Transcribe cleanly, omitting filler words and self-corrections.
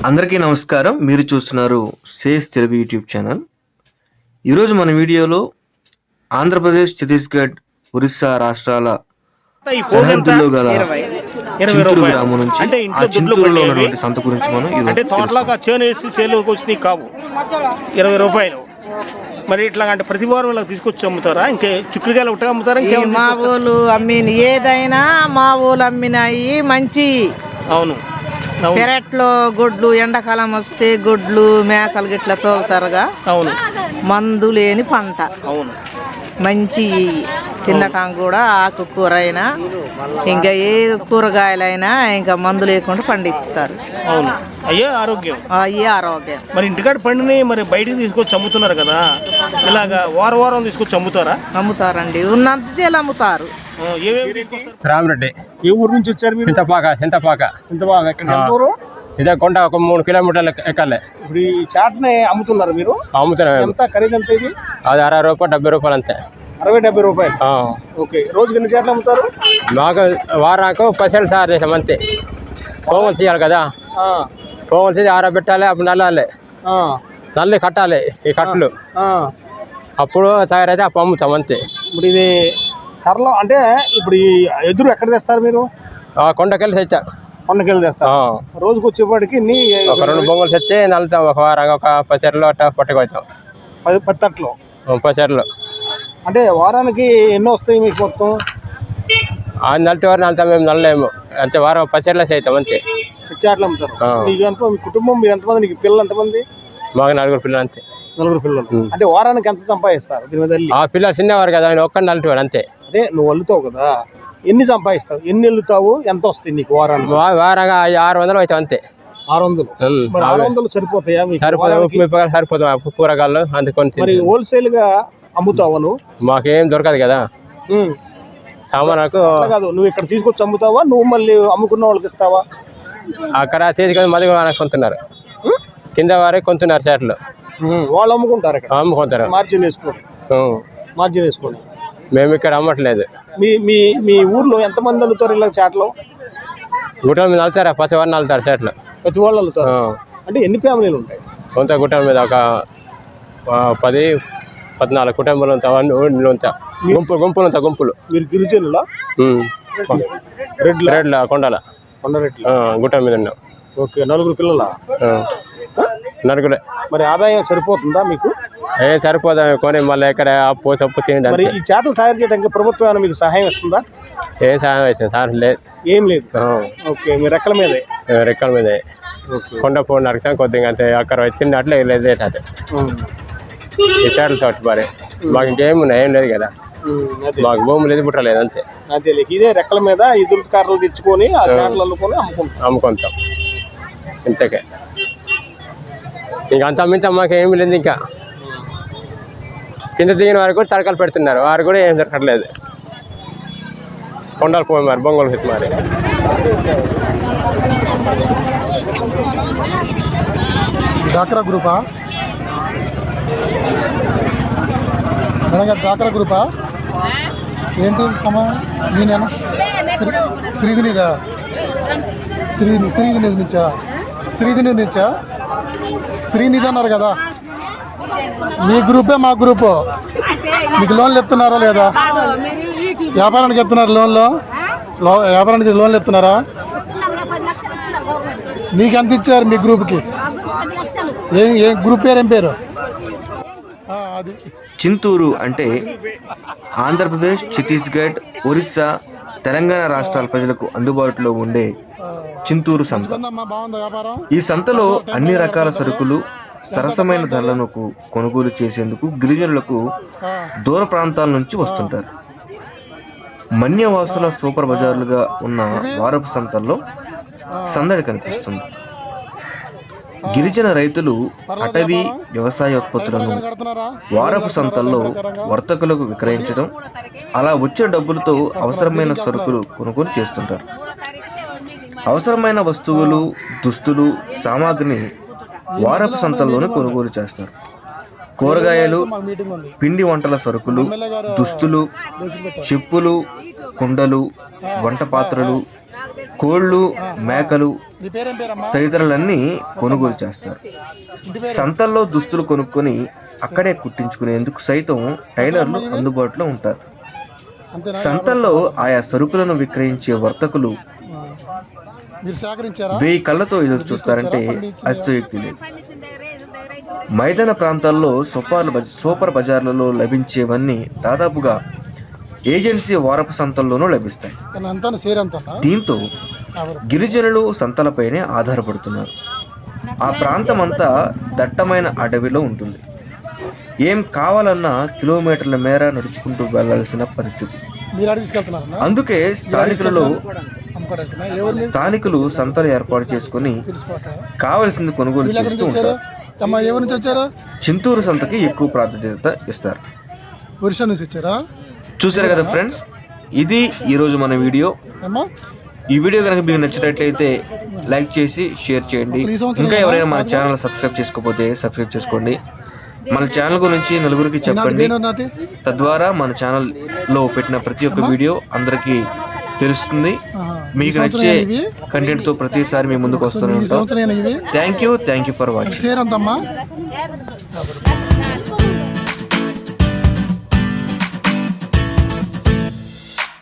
అందరికీ నమస్కారం. మీరు చూస్తున్నారు సేస్ తెలుగు యూట్యూబ్ ఛానల్. ఈరోజు మన వీడియోలో ఆంధ్రప్రదేశ్, ఛత్తీస్గఢ్, ఒరిస్సా రాష్ట్రాల సరిహద్దుల్లో గల చింతూరు గ్రామం నుంచి ఆ చింతూరులో ఉన్నటువంటి సంత గురించి మనం కావు 20 రూపాయలు. మరి ఇట్లా అంటే ప్రతి వారం ఇలా తీసుకొచ్చి అమ్ముతారా? ఇంకే చిక్కుడుకాయలు ఒకటే అమ్ముతారా? మా ఊళ్ళు అమ్మిన ఏదైనా మా ఊళ్ళు అమ్మినాయి మంచి. అవును, పెరట్లో గొడ్లు ఎండాకాలం వస్తే గొడ్లు మేకలు గిట్లా తోలుతారుగా. అవును, మందు లేని పంట. అవును, మంచి తినటం కూడా ఆకుకూర అయినా ఇంకా ఏ కూరగాయలైనా ఇంకా మందు లేకుండా పండిస్తారు. అవును, అయ్యే ఆరోగ్యం. మరి ఇంటికాడ పండిని మరి బయటికి తీసుకొచ్చి అమ్ముతున్నారు కదా, ఇలాగా వారం తీసుకొచ్చి అమ్ముతారా? అమ్ముతారండి, ఉన్నంత చేలు అమ్ముతారు. రామరెడ్డి. ఏ ఊరు నుంచి వచ్చారు మీరు? చింతపాక. ఇదే కొండ ఒక 3 కిలోమీటర్లు ఎక్కాలి. ఇప్పుడు ఈ చాట్ని అమ్ముతున్నారు మీరు? అమ్ముతున్నాం. ఎంత ఖరీదు ఎంత ఇది? అది 60 రూపాయలు 70 రూపాయలు అంతే. 60-70 రూపాయలు. ఓకే, రోజుకి ఎన్ని చాట్లు అమ్ముతారు? మాకు వారానికి 10 సార్లు తయారు చేసాం అంతే. పోగులు చేయాలి కదా, పోగులు చేసి ఆరబెట్టాలి, అప్పుడు నల్లాలి, నల్లి కట్టాలి ఈ కట్టలు, అప్పుడు తయారైతే అప్పుడు అమ్ముతాం అంతే. ఇప్పుడు ఇది కర్రలో అంటే ఇప్పుడు ఈ ఎదురు ఎక్కడ తెస్తారు మీరు? కొండకెళ్ళి తెచ్చా. కొండకెళ్ళి తెస్తారు. రోజుకి వచ్చేపాటికి ఒక 2 బొంగులు తెచ్చి నల్లుతాం. ఒక వారం ఒక 10 చెర్లు అట్లా పట్టుకొచ్చాం. 10 తట్లు 10 చెర్లు అంటే వారానికి ఎన్నో వస్తాయి మీకు మొత్తం? అది నల్టి వారు నల్లుతాం, మేము నల్లలేము అంతే. వారం 10 చెర్లు చేస్తాం అంతే. చాట్లు అమ్ముతారు. మీ కుటుంబం మీరు ఎంతమంది? నీకు పిల్లలు ఎంతమంది? మాకు 4 పిల్లలు అంతే. 4 పిల్లలు అంటే వారానికి ఎంత సంపాదిస్తారు దీని మీద? ఆ పిల్లలు చిన్నవారు కదా, ఆయన ఒక్క నల్టి వాడు అంతే. అదే నువ్వు అల్లుతావు కదా, ఎన్ని సంపాదిస్తావు? ఎన్ని అల్లుతావు? ఎంత వస్తాయి నీకు వారానికి? వారంగా 600 అవుతాం అంతే. 600? 600 సరిపోతాయా? సరిపోతాం కూరగాయలు అందుకొని. మరి హోల్సేల్ గా అమ్ముతావా నువ్వు? మాకేం దొరకదు కదా సామానులకు. కాదు, నువ్వు ఇక్కడ తీసుకొచ్చి అమ్ముతావా? నువ్వు మళ్ళీ అమ్ముకున్న వాళ్ళకి ఇస్తావా? అక్కడ చేతికి మళ్ళీ కొంటున్నారు, కింద వారే కొంటున్నారు చేటలు. వాళ్ళు అమ్ముకుంటారు, అమ్ముకుంటారు. మార్జిన్ వేసుకోండి. మేము ఇక్కడ అమ్మట్లేదు. మీ ఊర్లో ఎంతమంది అల్లుతారు ఇలా చాట్లో? గుట్టల మీద అల్లుతారా? ప్రతి వారిని అల్లుతారు చేటలు. ప్రతి వాళ్ళు అల్లుతారు. అంటే ఎన్ని ఫ్యామిలీలు ఉంటాయి? కొంత గుట్టల మీద ఒక 10-14 కుటుంబాలు ఉంటా. గుంపులు. మీరు గిరిజనులా? రెడ్ల కొండల గుట్ట మీద ఉన్నాం. ఓకే, 4 పిల్లలా? 4. మరి ఆదాయం సరిపోతుందా మీకు? ఏం సరిపోదా కొని మళ్ళీ ఇక్కడ అప్పు తప్పు తిండి. మరి ఈ చేపలు తయారు చేయడానికి ప్రభుత్వం ఏమైనా మీకు సహాయం ఇస్తుందా? ఏం సహాయం అవుతుంది సార్? లేదు, ఏం లేదు. ఓకే, మీ రెక్కల మీదే. కొండ పోటీ నరుకుతాం కొద్దిగా అంతే. అక్కడ వచ్చినట్లు లేదు అది ఈ చేటలు తోటి బారే. మాకు ఇంకేం ఉన్నాయి, ఏం లేదు కదా. మాకు భూమి లేదు, బుట్ట లేదు అంతే. ఇదే రెక్కల మీద ఎదురు కర్రలు తెచ్చుకొని ఆ చేటలు అల్లుకొని అమ్ముకుంటాం ఇంతకే. ఇంకా అంత మింత మాకు ఏమి లేదు. ఇంకా కింద దిగిన వారు కూడా తడకలు పెడుతున్నారు, వారు కూడా ఏం దొరకట్లేదు. కొండలు పోయి మరి బొంగోలు పెట్టి మరి. డాక్రా గ్రూపా? డాక్రా గ్రూపా ఏంటి సమయం? నేనేనా శ్రీధనిదా? శ్రీధని నుంచా? శ్రీనిధి అన్నారు కదా. మీ గ్రూపే మా గ్రూపు. మీకు లోన్లు ఎత్తున్నారా లేదా? వ్యాపారానికి ఎత్తున్నారు లోన్లు ఎత్తున్నారా? మీకు ఎంత ఇచ్చారు మీ గ్రూప్కి? ఏ గ్రూప్ పేరు? ఏం పేరు? అది చింతూరు అంటే ఆంధ్రప్రదేశ్, ఛత్తీస్గఢ్, ఒరిస్సా, తెలంగాణ రాష్ట్రాల ప్రజలకు అందుబాటులో ఉండే చింతూరు సంత. ఈ సంతలో అన్ని రకాల సరుకులు సరసమైన ధరలకు కొనుగోలు చేసేందుకు గిరిజనులకు దూర ప్రాంతాల నుంచి వస్తుంటారు. మన్యవాసుల సూపర్ బజార్లుగా ఉన్న వారపు సంతల్లో సందడి కనిపిస్తుంది. గిరిజన రైతులు అటవీ వ్యవసాయోత్పత్తులను వారపు సంతల్లో వర్తకులకు విక్రయించడం, అలా వచ్చిన డబ్బులతో అవసరమైన సరుకులు కొనుగోలు చేస్తుంటారు. అవసరమైన వస్తువులు, దుస్తులు, సామాగ్రిని వారపు సంతల్లోనే కొనుగోలు చేస్తారు. కూరగాయలు, మాకు మీటింగ్ ఉంది. పిండి వంటల సరుకులు, దుస్తులు, చెప్పులు, కుండలు, వంట పాత్రలు, కోళ్ళు, మేకలు నీ పేరేం పేరమ్మా? తదితరులన్నీ కొనుగోలు చేస్తారు. సంతల్లో దుస్తులు కొనుక్కొని అక్కడే కుట్టించుకునేందుకు సైతం టైలర్లు అందుబాటులో ఉంటారు. అంతేనా? సంతల్లో ఆయా సరుకులను విక్రయించే వర్తకులు మీరు సేకరించారా? 1000 కళ్ళతో ఎదురు చూస్తారంటే అతిశయోక్తి లేదు. మైదాన ప్రాంతాల్లో సూపర్ బజార్లలో లభించేవన్నీ దాదాపుగా ఏజెన్సీ వారపు సంతల్లోనూ లభిస్తాయి. కానీ అంతా షేర్ అంతా దీంతో గిరిజనులు సంతలపైనే ఆధారపడుతున్నారు. ఆ ప్రాంతం అంతా దట్టమైన అడవిలో ఉంటుంది. ఏం కావాలన్నా కిలోమీటర్ల మేర నడుచుకుంటూ వెళ్లాల్సిన పరిస్థితి. మీరు అడిగి తీసుకెళ్తున్నారా? అందుకే స్థానికులు సంతలు ఏర్పాటు చేసుకుని కావలసింది కొనుగోలు చేస్తూ ఉంటారు. అమ్మా ఎవరి నుంచి వచ్చారా? చింతూరు సంతకి ఎక్కువ ప్రాధాన్యత ఇస్తారు. ఒరిస్సా నుంచి వచ్చారా? చూసారు కదా ఫ్రెండ్స్, ఇది ఈరోజు మన వీడియో. అమ్మా ఈ వీడియో కనుక మీకు నచ్చినట్లయితే లైక్ చేసి షేర్ చేయండి. ఇంకా ఎవరైనా మన ఛానల్ సబ్స్క్రైబ్ చేసుకోకపోతే సబ్స్క్రైబ్ చేసుకోండి. మన ఛానల్ గురించి నలుగురికి చెప్పండి. తద్వారా మన ఛానల్లో పెట్టిన ప్రతి ఒక్క వీడియో అందరికీ తెలుస్తుంది. మీకు నచ్చే కంటెంట్తో ప్రతిసారి మీ ముందుకు వస్తూనే ఉంటాం. Thank you for watching. Share అంతమ్మా.